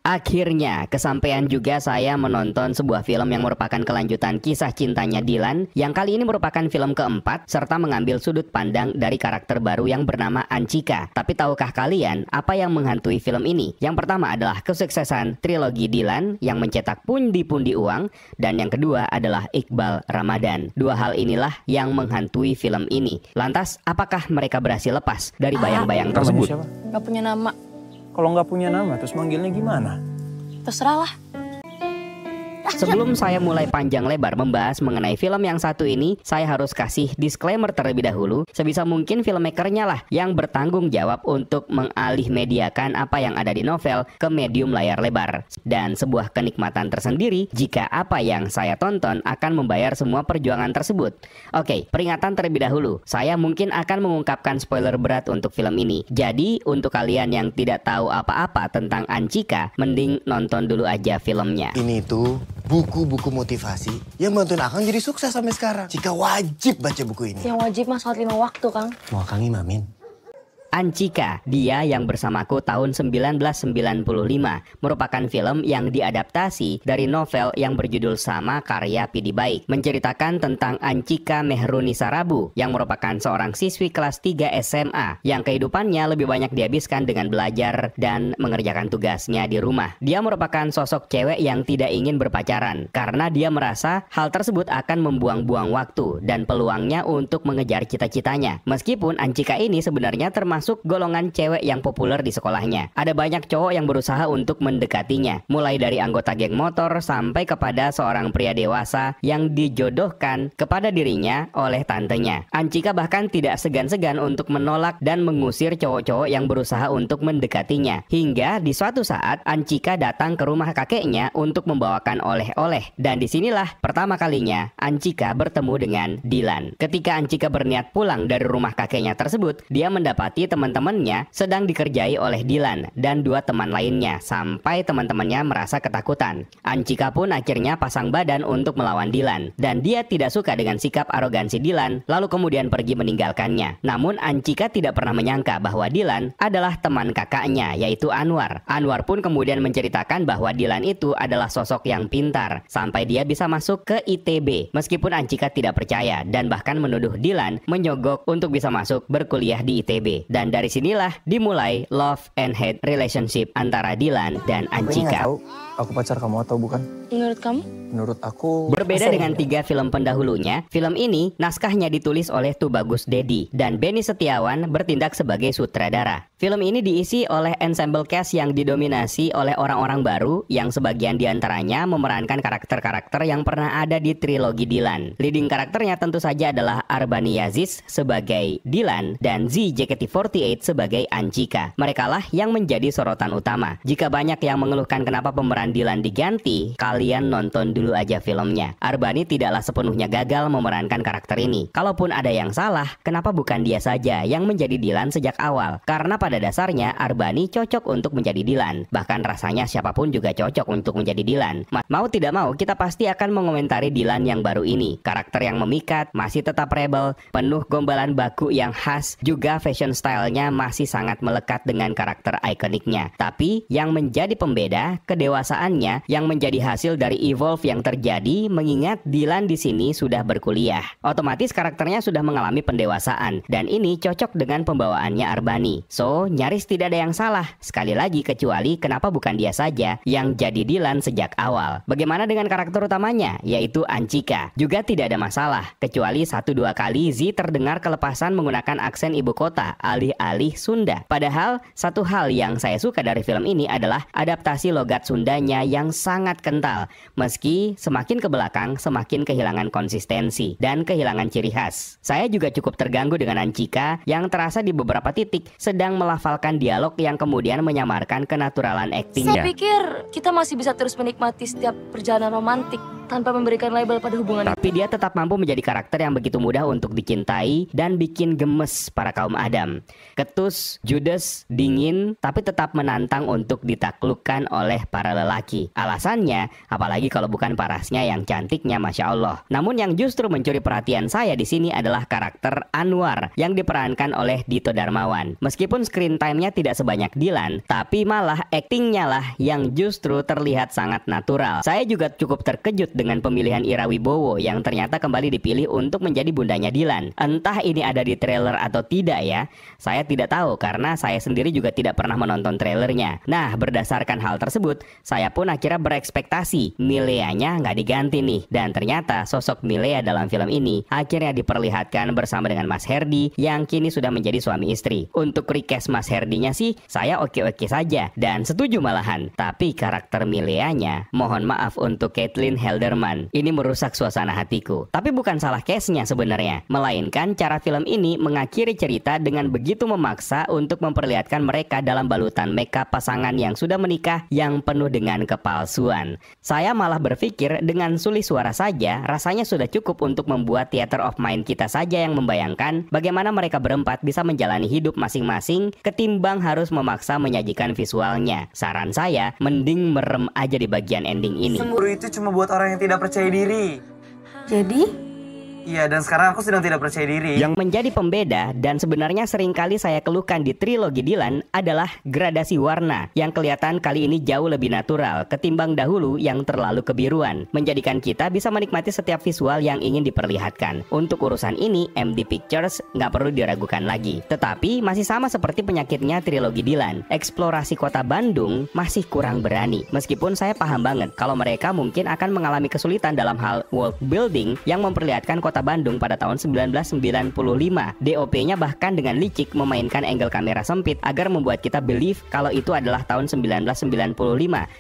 Akhirnya, kesampaian juga saya menonton sebuah film yang merupakan kelanjutan kisah cintanya Dylan, yang kali ini merupakan film keempat, serta mengambil sudut pandang dari karakter baru yang bernama Anchika. Tapi tahukah kalian apa yang menghantui film ini? Yang pertama adalah kesuksesan trilogi Dylan yang mencetak pundi-pundi uang, dan yang kedua adalah Iqbal Ramadan. Dua hal inilah yang menghantui film ini. Lantas, apakah mereka berhasil lepas dari bayang-bayang tersebut? Gak punya nama. Kalau nggak punya nama, terus manggilnya gimana? Terserah lah. Sebelum saya mulai panjang lebar membahas mengenai film yang satu ini, saya harus kasih disclaimer terlebih dahulu. Sebisa mungkin filmmakernya lah yang bertanggung jawab untuk mengalih mediakan apa yang ada di novel ke medium layar lebar. Dan sebuah kenikmatan tersendiri jika apa yang saya tonton akan membayar semua perjuangan tersebut. Oke, peringatan terlebih dahulu. Saya mungkin akan mengungkapkan spoiler berat untuk film ini. Jadi, untuk kalian yang tidak tahu apa-apa tentang Anchika, mending nonton dulu aja filmnya. Ini tuh buku-buku motivasi yang bantuin Akang jadi sukses sampai sekarang. Jika wajib baca buku ini. Yang wajib mah sholat 5 waktu, Kang. Mau Akang imamin? Anchika, Dia Yang Bersamaku tahun 1995 merupakan film yang diadaptasi dari novel yang berjudul sama karya Pidi Baik, menceritakan tentang Anchika Mehrunisa Rabu yang merupakan seorang siswi kelas 3 SMA yang kehidupannya lebih banyak dihabiskan dengan belajar dan mengerjakan tugasnya di rumah. Dia merupakan sosok cewek yang tidak ingin berpacaran karena dia merasa hal tersebut akan membuang-buang waktu dan peluangnya untuk mengejar cita-citanya. Meskipun Anchika ini sebenarnya termasuk golongan cewek yang populer di sekolahnya. Ada banyak cowok yang berusaha untuk mendekatinya, mulai dari anggota geng motor sampai kepada seorang pria dewasa yang dijodohkan kepada dirinya oleh tantenya. Anchika bahkan tidak segan-segan untuk menolak dan mengusir cowok-cowok yang berusaha untuk mendekatinya. Hingga di suatu saat Anchika datang ke rumah kakeknya untuk membawakan oleh-oleh. Dan disinilah pertama kalinya Anchika bertemu dengan Dylan. Ketika Anchika berniat pulang dari rumah kakeknya tersebut, dia mendapati teman-temannya sedang dikerjai oleh Dylan dan dua teman lainnya, sampai teman-temannya merasa ketakutan. Anchika pun akhirnya pasang badan untuk melawan Dylan, dan dia tidak suka dengan sikap arogansi Dylan, lalu kemudian pergi meninggalkannya. Namun Anchika tidak pernah menyangka bahwa Dylan adalah teman kakaknya, yaitu Anwar. Anwar pun kemudian menceritakan bahwa Dylan itu adalah sosok yang pintar, sampai dia bisa masuk ke ITB. Meskipun Anchika tidak percaya dan bahkan menuduh Dylan menyogok untuk bisa masuk berkuliah di ITB. Dan dari sinilah dimulai love and hate relationship antara Dylan dan Anchika. Aku pacar kamu atau bukan? Menurut kamu? Menurut aku... Berbeda dengan 3 film pendahulunya, film ini naskahnya ditulis oleh Tubagus Dedi dan Benny Setiawan bertindak sebagai sutradara. Film ini diisi oleh ensemble cast yang didominasi oleh orang-orang baru yang sebagian diantaranya memerankan karakter-karakter yang pernah ada di trilogi Dylan. Leading karakternya tentu saja adalah Arbani Yaziz sebagai Dylan dan Z JKT48 sebagai Anchika. Merekalah yang menjadi sorotan utama. Jika banyak yang mengeluhkan kenapa pemeran Dylan diganti, kalian nonton dulu aja filmnya. Arbani tidaklah sepenuhnya gagal memerankan karakter ini. Kalaupun ada yang salah, kenapa bukan dia saja yang menjadi Dylan sejak awal? Karena pada dasarnya Arbani cocok untuk menjadi Dylan. Bahkan rasanya siapapun juga cocok untuk menjadi Dylan. Mau tidak mau, kita pasti akan mengomentari Dylan yang baru ini. Karakter yang memikat, masih tetap rebel, penuh gombalan baku yang khas, juga fashion stylenya masih sangat melekat dengan karakter ikoniknya. Tapi yang menjadi pembeda, kedewasaannya yang menjadi hasil dari evolve yang terjadi mengingat Dylan di sini sudah berkuliah. Otomatis karakternya sudah mengalami pendewasaan dan ini cocok dengan pembawaannya Arbani. So, nyaris tidak ada yang salah. Sekali lagi kecuali kenapa bukan dia saja yang jadi Dylan sejak awal. Bagaimana dengan karakter utamanya yaitu Anchika? Juga tidak ada masalah kecuali 1-2 kali Z terdengar kelepasan menggunakan aksen ibu kota alih-alih Sunda. Padahal satu hal yang saya suka dari film ini adalah adaptasi logat Sundanya yang sangat kental. Meski semakin ke belakang semakin kehilangan konsistensi dan kehilangan ciri khas. Saya juga cukup terganggu dengan Anchika yang terasa di beberapa titik sedang melafalkan dialog yang kemudian menyamarkan kenaturalan aktingnya. Saya pikir kita masih bisa terus menikmati setiap perjalanan romantik tanpa memberikan label pada hubungan itu. Tapi dia tetap mampu menjadi karakter yang begitu mudah untuk dicintai dan bikin gemes para kaum Adam. Ketus, judes, dingin, tapi tetap menantang untuk ditaklukkan oleh para lelaki. Alasannya, apalagi kalau bukan parasnya yang cantiknya Masya Allah. Namun yang justru mencuri perhatian saya di sini adalah karakter Anwar yang diperankan oleh Dito Darmawan. Meskipun screen time-nya tidak sebanyak Dilan, tapi malah aktingnya lah yang justru terlihat sangat natural. Saya juga cukup terkejut dengan pemilihan Ira Wibowo yang ternyata kembali dipilih untuk menjadi bundanya Dilan. Entah ini ada di trailer atau tidak ya, saya tidak tahu karena saya sendiri juga tidak pernah menonton trailernya. Nah, berdasarkan hal tersebut, saya pun akhirnya berekspektasi Milea-nya nggak diganti nih. Dan ternyata sosok Milea dalam film ini akhirnya diperlihatkan bersama dengan Mas Herdi yang kini sudah menjadi suami istri. Untuk request Mas Herdinya sih, saya oke-oke saja dan setuju malahan. Tapi karakter Milea-nya, mohon maaf untuk Caitlin Halderman, ini merusak suasana hatiku. Tapi bukan salah case-nya sebenarnya, melainkan cara film ini mengakhiri cerita dengan begitu memaksa untuk memperlihatkan mereka dalam balutan makeup pasangan yang sudah menikah yang penuh dengan kepalsuan. Saya malah berpikir dengan sulih suara saja rasanya sudah cukup untuk membuat theater of mind kita saja yang membayangkan bagaimana mereka berempat bisa menjalani hidup masing-masing ketimbang harus memaksa menyajikan visualnya. Saran saya, mending merem aja di bagian ending ini. Cemburu itu cuma buat orang yang tidak percaya diri. Jadi, Iya, dan sekarang aku sedang tidak percaya diri. Yang menjadi pembeda dan sebenarnya seringkali saya keluhkan di trilogi Dilan adalah gradasi warna yang kelihatan kali ini jauh lebih natural ketimbang dahulu yang terlalu kebiruan, menjadikan kita bisa menikmati setiap visual yang ingin diperlihatkan. Untuk urusan ini, MD Pictures nggak perlu diragukan lagi. Tetapi masih sama seperti penyakitnya trilogi Dilan, eksplorasi kota Bandung masih kurang berani. Meskipun saya paham banget kalau mereka mungkin akan mengalami kesulitan dalam hal world building yang memperlihatkan kota Bandung pada tahun 1995. DOP-nya bahkan dengan licik memainkan angle kamera sempit agar membuat kita believe kalau itu adalah tahun 1995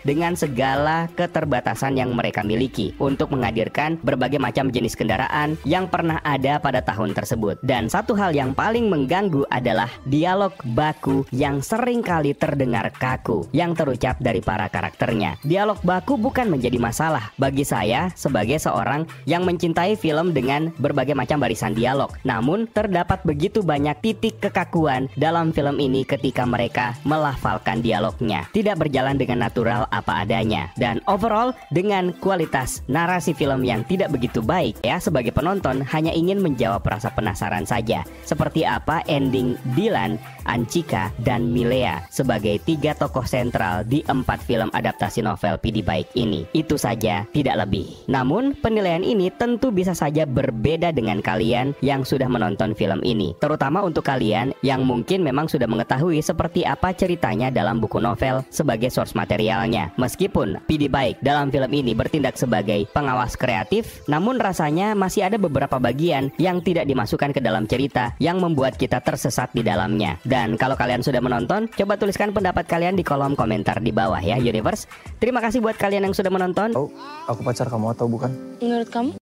dengan segala keterbatasan yang mereka miliki untuk menghadirkan berbagai macam jenis kendaraan yang pernah ada pada tahun tersebut. Dan satu hal yang paling mengganggu adalah dialog baku yang sering kali terdengar kaku yang terucap dari para karakternya. Dialog baku bukan menjadi masalah bagi saya sebagai seorang yang mencintai film dengan berbagai macam barisan dialog. Namun terdapat begitu banyak titik kekakuan dalam film ini ketika mereka melafalkan dialognya. Tidak berjalan dengan natural apa adanya. Dan overall dengan kualitas narasi film yang tidak begitu baik ya, sebagai penonton hanya ingin menjawab rasa penasaran saja. Seperti apa ending Dilan, Anchika, dan Milea sebagai tiga tokoh sentral di 4 film adaptasi novel PD Baik ini. Itu saja, tidak lebih. Namun penilaian ini tentu bisa saja berbeda dengan kalian yang sudah menonton film ini. Terutama untuk kalian yang mungkin memang sudah mengetahui seperti apa ceritanya dalam buku novel sebagai source materialnya. Meskipun PD Baik dalam film ini bertindak sebagai pengawas kreatif, namun rasanya masih ada beberapa bagian yang tidak dimasukkan ke dalam cerita yang membuat kita tersesat di dalamnya. Dan kalau kalian sudah menonton, coba tuliskan pendapat kalian di kolom komentar di bawah ya, Universe. Terima kasih buat kalian yang sudah menonton. Aku pacar kamu atau bukan? menurut kamu?